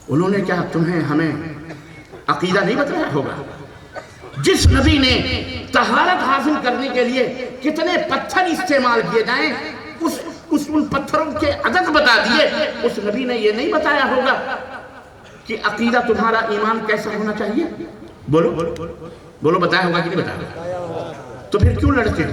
انہوں نے کیا تمہیں ہمیں عقیدہ نہیں بتایا ہوگا؟ جس نبی نے طہارت حاصل کرنے کے لیے کتنے پتھر استعمال کیے جائیں ان پتھروں کے عدد بتا دیے، اس نبی نے یہ نہیں بتایا ہوگا کہ عقیدہ تمہارا ایمان کیسا ہونا چاہیے؟ بولو بولو، بتایا ہوگا کہ نہیں بتایا ہوگا؟ تو پھر کیوں لڑتے ہو؟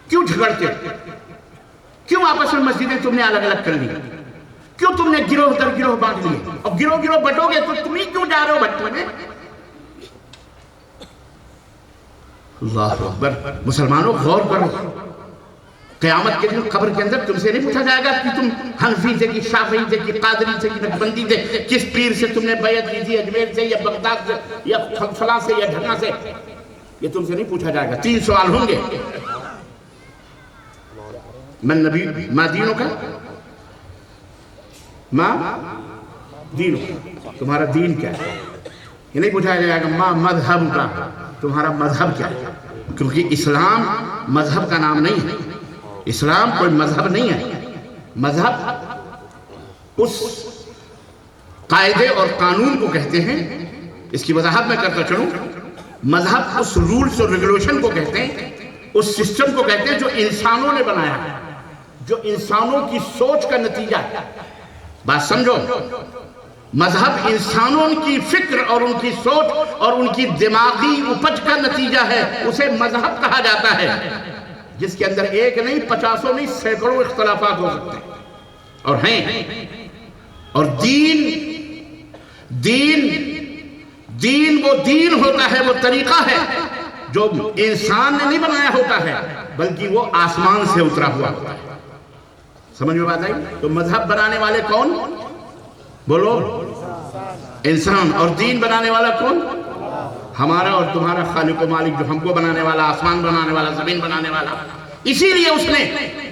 کیوں جھگڑتے ہو؟ کیوں آپس میں مسجدیں تم نے الگ الگ کر لی؟ کیوں تم نے گروہ در گروہ بانٹ لیے؟ اور گروہ گروہ بٹو گے تو تم ہی کیوں جا رہے ہو بٹنے میں؟ اللہ اکبر! مسلمانوں غور کرو، قیامت کے دن قبر کے اندر تم سے نہیں پوچھا جائے گا کہ تم حنفی تھے کہ شافعی تھے کہ قادری تھے کہ نقشبندی تھے، کس پیر سے تم نے بیعت لی تھی، اجمیر سے یا بغداد سے یا فلاں سے یا ڈھکا سے. یہ تم سے نہیں پوچھا جائے گا. 3 سوال ہوں گے. من نبی ما دینوں کا، ما دینوں کا، تمہارا دین کیا ہے. یہ نہیں پوچھا جائے گا ما مذہب کا، تمہارا مذہب کیا ہے. کیونکہ اسلام مذہب کا نام نہیں ہے. اسلام کوئی مذہب نہیں ہے. مذہب اس قاعدے اور قانون کو کہتے ہیں. اس کی وضاحت میں کرتا چلوں. مذہب اس رولز اور ریگولیشن کو کہتے ہیں، اس سسٹم کو کہتے ہیں جو انسانوں نے بنایا ہے، جو انسانوں کی سوچ کا نتیجہ ہے. بات سمجھو، مذہب انسانوں کی فکر اور ان کی سوچ اور ان کی دماغی اپج کا نتیجہ ہے. اسے مذہب کہا جاتا ہے، جس کے اندر ایک نہیں، 50 نہیں، سینکڑوں اختلافات ہو سکتے ہیں اور ہیں. اور دین وہ دین ہوتا ہے، وہ طریقہ ہے جو انسان نے نہیں بنایا ہوتا ہے، بلکہ وہ آسمان سے اترا ہوا ہوتا ہے. سمجھ میں بات آئی؟ تو مذہب بنانے والے کون؟ بولو، انسان. اور دین بنانے والا کون؟ ہمارا اور تمہارا خالق و مالک، جو ہم کو بنانے والا، آسمان بنانے والا، زمین بنانے والا. اسی لیے اس نے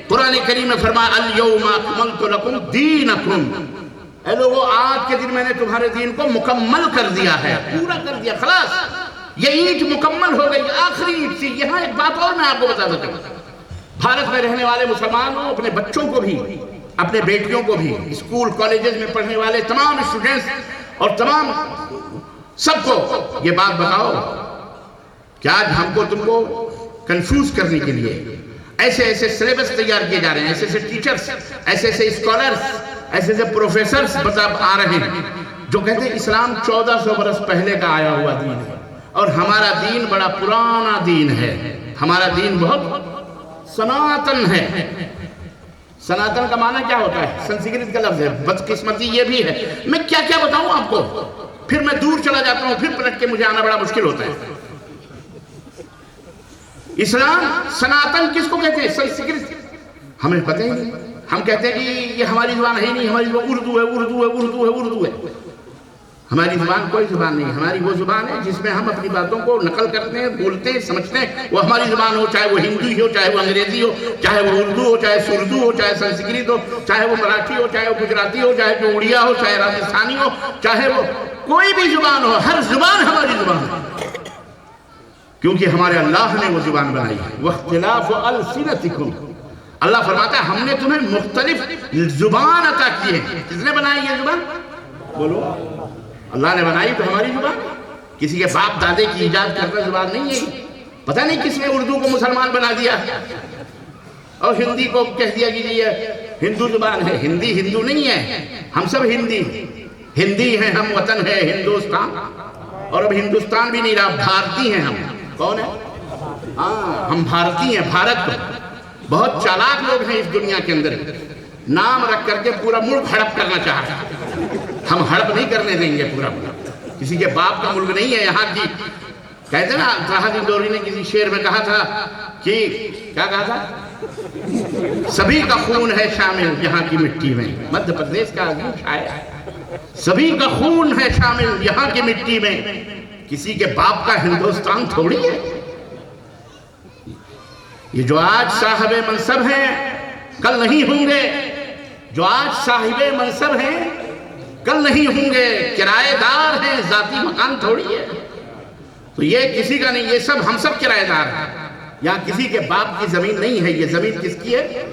قرآن کریم میں فرمایا الیوم اکملت لکم دینکم. اے لوگو، آج کے دن میں نے تمہارے دین کو مکمل کر دیا ہے، پورا کر دیا، خلاص. یہ اینٹ مکمل ہو گئی، آخری اینٹ تھی. یہاں ایک بات اور میں آپ کو بتا دیتا ہوں. بھارت میں رہنے والے مسلمانوں، اپنے بچوں کو بھی، اپنے بیٹیوں کو بھی، اسکول کالجز میں پڑھنے والے تمام اسٹوڈنٹس اور تمام سب کو یہ بات بتاؤ کہ آج ہم کو تم کو کنفیوز کرنے کے لیے ایسے ایسے سلیبس تیار کیے جا رہے ہیں، ایسے ایسے ٹیچرز، ایسے ایسے اسکالرز، ایسے ایسے پروفیسرز آ رہے ہیں جو کہتے ہیں اسلام 1400 برس پہلے کا آیا ہوا دین ہے اور ہمارا دین بڑا پرانا دین ہے. ہمارا دین بہت سناتن ہے. سناتن کا معنی کیا ہوتا ہے؟ سنسکرت کا لفظ ہے. بدقسمتی یہ بھی ہے. میں کیا کیا بتاؤں آپ کو، پھر میں دور چلا جاتا ہوں، پھر پلٹ کے مجھے آنا بڑا مشکل ہوتا ہے. اسلام سناتن کس کو کہتے ہیں؟ سنسکرت. ہمیں پتہ ہی نہیں. ہم کہتے ہیں کہ یہ ہماری زبان ہے ہی نہیں، ہماری زبان اردو ہے، اردو ہے، اردو ہے، اردو ہے. ہماری زبان کوئی زبان نہیں. ہماری وہ زبان ہے جس میں ہم اپنی باتوں کو نقل کرتے ہیں، بولتے ہیں، سمجھتے ہیں. وہ ہماری زبان ہو، چاہے وہ ہندی ہو، چاہے وہ انگریزی ہو، چاہے وہ اردو ہو، چاہے سردو ہو، چاہے سنسکرت ہو، چاہے وہ مراٹھی ہو، چاہے وہ گجراتی ہو، چاہے وہ اڑیا ہو، چاہے راجستھانی ہو، چاہے وہ کوئی بھی زبان ہو. ہر زبان ہماری زبان ہے، کیونکہ ہمارے اللہ نے وہ زبان بنائی ہے. واختلاف السنتکم. اللہ فرماتا ہے ہم نے تمہیں مختلف زبان عطا کی ہے. کس نے بنائی یہ زبان؟ بولو. اللہ نے بنائی تو ہماری زبان. کسی کے باپ دادے کی ایجاد کرنا زبان نہیں ہے. پتہ نہیں کس نے اردو کو مسلمان بنا دیا اور ہندی کو کہہ دیا کہ یہ ہندو زبان ہے. ہندی ہندو نہیں ہے. ہم سب ہندی ہیں. ہم وطن ہے ہندوستان. اور اب ہندوستان بھی نہیں رہا، بھارتی ہیں ہم. کون ہے؟ ہاں، ہم بھارتی ہیں. بھارت. بہت چالاک لوگ ہیں اس دنیا کے اندر. نام رکھ کر کے پورا ملک ہڑپ کرنا چاہ رہے ہیں. ہم ہڑپ نہیں کرنے دیں گے. پورا کسی کے باپ کا ملک نہیں ہے یہاں کی. کہتے ہیں نا، طاہر الدوری نے کسی شعر میں کہا تھا کہ کیا کہا تھا؟ سبھی کا خون ہے شامل یہاں کی مٹی میں. مدھیہ پردیش کا عظیم شاعر ہے. سبھی کا خون ہے شامل یہاں کی مٹی میں. کسی کے باپ کا ہندوستان تھوڑی ہے. یہ جو آج صاحب منصب ہیں کل نہیں ہوں گے. جو آج صاحب منصب ہیں کل نہیں ہوں گے. کرایہ دار ہیں، ذاتی مکان تھوڑی ہے. تو یہ کسی کا نہیں، یہ سب ہم سب کرایہ دار ہیں. یہاں کسی کے باپ کی زمین نہیں ہے، یہ زمین کس کی ہے؟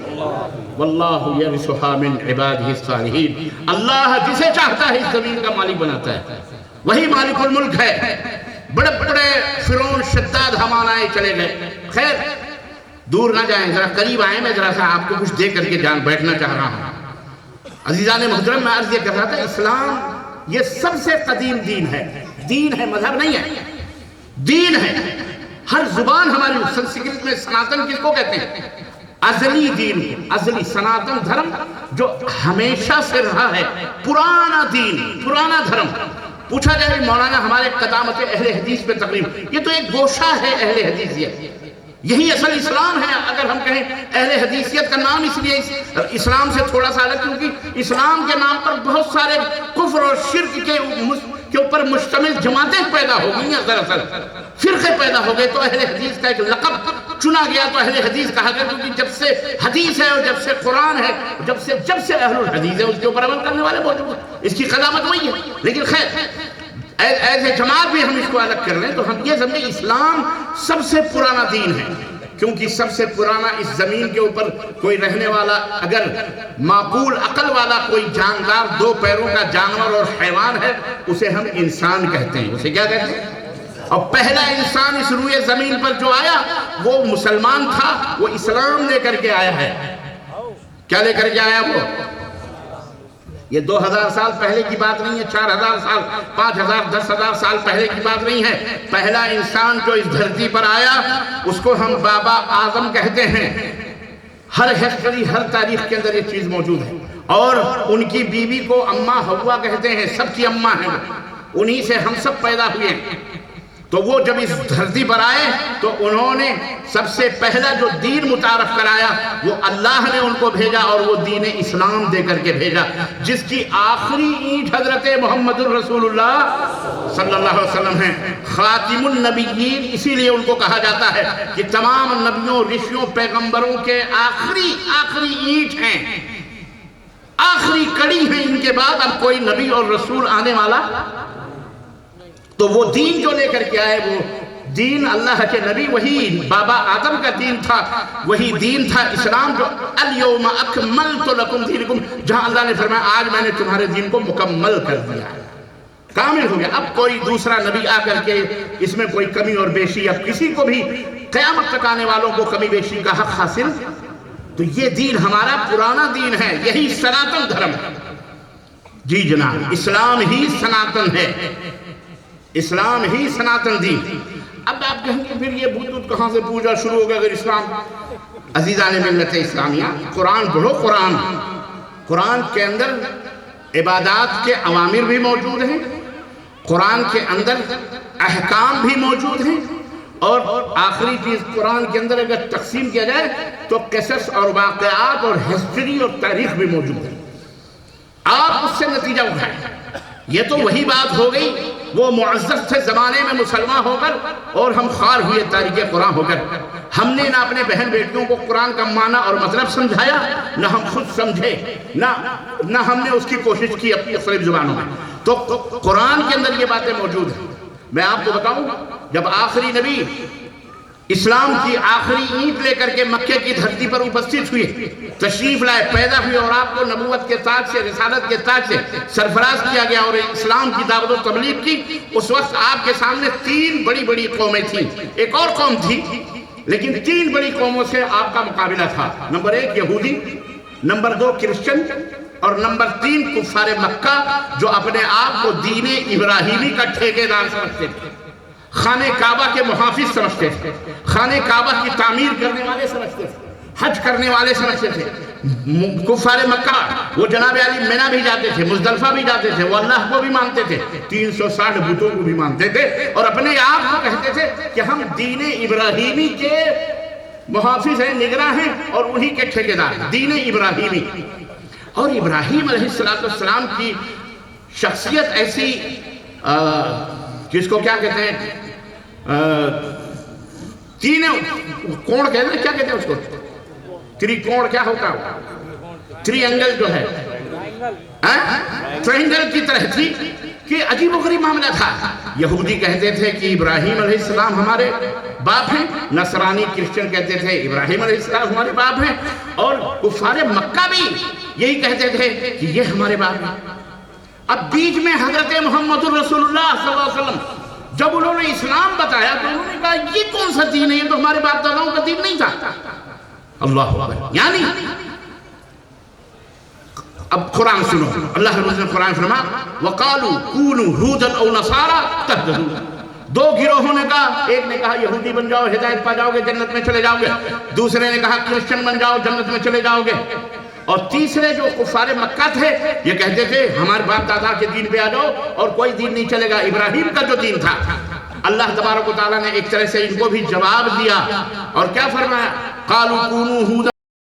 واللہ یرثھا من عبادہ الصالحین، اللہ جسے چاہتا ہے اس زمین کا مالک بناتا ہے، وہی مالک الملک ہے۔ بڑے بڑے فرعون شداد ہمانائے چلے گئے، خیر دور نہ جائیں، ذرا قریب آئیں، میں ذرا سا آپ کو کچھ دے کر کے جان بیٹھنا چاہ رہا ہوں۔ عزیزان محترم، میں عرض یہ کر رہا تھا، اسلام یہ سب سے قدیم دین ہے، دین ہے، مذہب نہیں ہے، دین ہے۔ ہر زبان ہماری، سنسکرت میں سناتن کس کو کہتے ہیں؟ ازلی دین، ازلی سناتن دھرم جو ہمیشہ سے رہا ہے، پرانا دین، پرانا دھرم۔ پوچھا جائے مولانا ہمارے قدامت اہل حدیث پہ تقریب، یہ تو ایک گوشہ ہے اہل حدیثیت، یہی اصل اسلام ہے۔ اگر ہم کہیں اہل حدیثیت کا نام اس لیے اسلام سے تھوڑا سا الگ، کیونکہ اسلام کے نام پر بہت سارے کفر اور شرک کے اوپر مشتمل جماعتیں پیدا ہو گئی ہیں، دراصل فرقے پیدا ہو گئے، تو اہل حدیث کا ایک لقب چنا گیا، تو اہل حدیث کہا گیا، کیونکہ جب سے حدیث ہے اور جب سے قرآن ہے، جب سے اہل الحدیث ہے، اس کے اوپر عمل کرنے والے موجود ہیں، اس کی قدامت وہی ہے۔ لیکن خیر ایسے جماعت بھی ہم اس کو الگ کر لیں تو ہم یہ سمجھیں اسلام سب سے پرانا دین ہے، کیونکہ سب سے پرانا اس زمین کے اوپر کوئی رہنے والا، اگر معقول عقل والا کوئی جاندار دو پیروں کا جانور اور حیوان ہے، اسے ہم انسان کہتے ہیں۔ اسے کیا کہتے ہیں؟ اور پہلا انسان اس روئے زمین پر جو آیا وہ مسلمان تھا، وہ اسلام لے کر کے آیا ہے۔ کیا لے کر کے آیا وہ؟ یہ 2000 سال پہلے کی بات نہیں ہے، 4000 سال، 5000، 10,000 سال پہلے کی بات نہیں ہے۔ پہلا انسان جو اس دھرتی پر آیا اس کو ہم بابا اعظم کہتے ہیں۔ ہر ہسٹری، ہر تاریخ کے اندر یہ چیز موجود ہے۔ اور ان کی بیوی کو اماں حوا کہتے ہیں، سب کی اماں ہیں، انہی سے ہم سب پیدا ہوئے ہیں۔ تو وہ جب اس دھرتی پر آئے تو انہوں نے سب سے پہلا جو دین متعارف کرایا وہ اللہ نے ان کو بھیجا، اور وہ دین اسلام دے کر کے بھیجا، جس کی آخری اینٹ حضرت محمد الرسول اللہ صلی اللہ علیہ وسلم ہیں، خاتم النبیین۔ اسی لیے ان کو کہا جاتا ہے کہ تمام نبیوں، رشیوں، پیغمبروں کے آخری اینٹ ہیں، آخری کڑی ہیں، ان کے بعد اب کوئی نبی اور رسول آنے والا۔ تو وہ دین جو لے کر کے آئے، وہ دین اللہ کے نبی، وہی بابا آدم کا دین تھا، وہی دین تھا اسلام، جو الیوم اکملت لکم دینکم، جہاں اللہ نے فرمایا آج میں نے تمہارے دین کو مکمل کر دیا، کامل ہو گیا۔ اب کوئی دوسرا نبی آ کر کے اس میں کوئی کمی اور بیشی، اب کسی کو بھی قیامت تک آنے والوں کو کمی بیشی کا حق حاصل۔ تو یہ دین ہمارا پرانا دین ہے، یہی سناتن دھرم ہے۔ جی جناب، اسلام ہی سناتن ہے، اسلام ہی سناتن دین۔ اب آپ کہیں گے پھر یہ بت کہاں سے پوجا شروع ہوگا اگر اسلام؟ عزیزان ملت اسلامیہ، قرآن پڑھو، قرآن کے اندر عبادات کے اوامر بھی موجود ہیں، قرآن کے اندر احکام بھی موجود ہیں، اور آخری چیز قرآن کے اندر اگر تقسیم کیا جائے تو قصص اور واقعات اور ہسٹری اور تاریخ بھی موجود ہے۔ آپ اس سے نتیجہ اٹھائیں۔ یہ تو وہی بات ہو گئی، وہ معزز تھے زمانے میں مسلمان ہو کر، اور ہم خوار ہوئے تاریخ قرآن ہو کر۔ ہم نے نہ اپنے بہن بیٹیوں کو قرآن کا معنی اور مطلب سمجھایا، نہ ہم خود سمجھے، نہ ہم نے اس کی کوشش کی اپنی مختلف زبانوں میں۔ تو قرآن کے اندر یہ باتیں موجود ہیں۔ میں آپ کو بتاؤں، جب آخری نبی اسلام کی آخری اینٹ لے کر کے مکے کی دھرتی پر اپستھت ہوئے، تشریف لائے، پیدا ہوئے، اور آپ کو نبوت کے تاج سے، رسالت کے تاج سے سرفراز کیا گیا اور اسلام کی دعوت و تبلیغ کی، اس وقت آپ کے سامنے 3 بڑی قومیں تھیں۔ ایک اور قوم تھی، لیکن 3 بڑی قوموں سے آپ کا مقابلہ تھا۔ نمبر 1 یہودی، نمبر 2 کرسچن، اور نمبر 3 کفار مکہ، جو اپنے آپ کو دین ابراہیمی کا ٹھیکیدار سمجھتے تھے، خانہ کعبہ کے محافظ سمجھتے تھے، خانہ کعبہ کی تعمیر کرنے والے سمجھتے تھے، حج کرنے والے سمجھتے تھے۔ کفار مکہ وہ جناب علی منی بھی جاتے تھے، مزدلفہ بھی جاتے تھے، وہ اللہ کو بھی مانتے تھے، 360 بتوں کو بھی مانتے تھے، اور اپنے آپ کو کہتے تھے کہ ہم دین ابراہیمی کے محافظ ہیں، نگراں ہیں، اور انہی کے ٹھیکیدار، دین ابراہیمی۔ اور ابراہیم علیہ السلام کی شخصیت ایسی، جس کو کیا کہتے ہیں، کوڑ کہتے ہیں، کیا کہتے ہیں اس کو، تریکوڑ کیا ہوتا ہے، ٹری اینگل جو ہے، ٹرائنگل کی طرح تھی، کہ عجیب و غریب معاملہ تھا۔ یہودی کہتے تھے کہ ابراہیم علیہ السلام ہمارے باپ ہیں، نصرانی کرسچن کہتے تھے ابراہیم علیہ السلام ہمارے باپ ہیں، اور کفار مکہ بھی یہی کہتے تھے کہ یہ ہمارے باپ ہیں۔ اب بیچ میں حضرت محمد رسول اللہ صلی اللہ علیہ وسلم جب انہوں نے اسلام بتایا تو انہوں نے کہا یہ کون سا دین ہے، یہ تو ہمارے باپ داداؤں کا دین نہیں تھا۔ اللہ اکبر۔ یعنی اب قرآن سنو، اللہ کے رسول نے قرآن فرما وَقَالُوا كُونُوا هُودًا أَوْ نَصَارَىٰ تَهْتَدُوا۔ دو گروہوں نے کہا، ایک نے کہا یہودی بن جاؤ ہدایت پا جاؤ گے، جنت میں چلے جاؤ گے، دوسرے نے کہا کرسچن بن جاؤ جنت میں چلے جاؤ گے، اور تیسرے جو کفار مکہ تھے یہ کہتے تھے ہمارے باپ دادا کے دین پہ آ جاؤ اور کوئی دین نہیں چلے گا، ابراہیم کا جو دین تھا۔ اللہ تبارک و تعالیٰ نے ایک طرح سے ان کو بھی جواب دیا اور کیا فرمایا قَالُوا كُونُوا هُودًا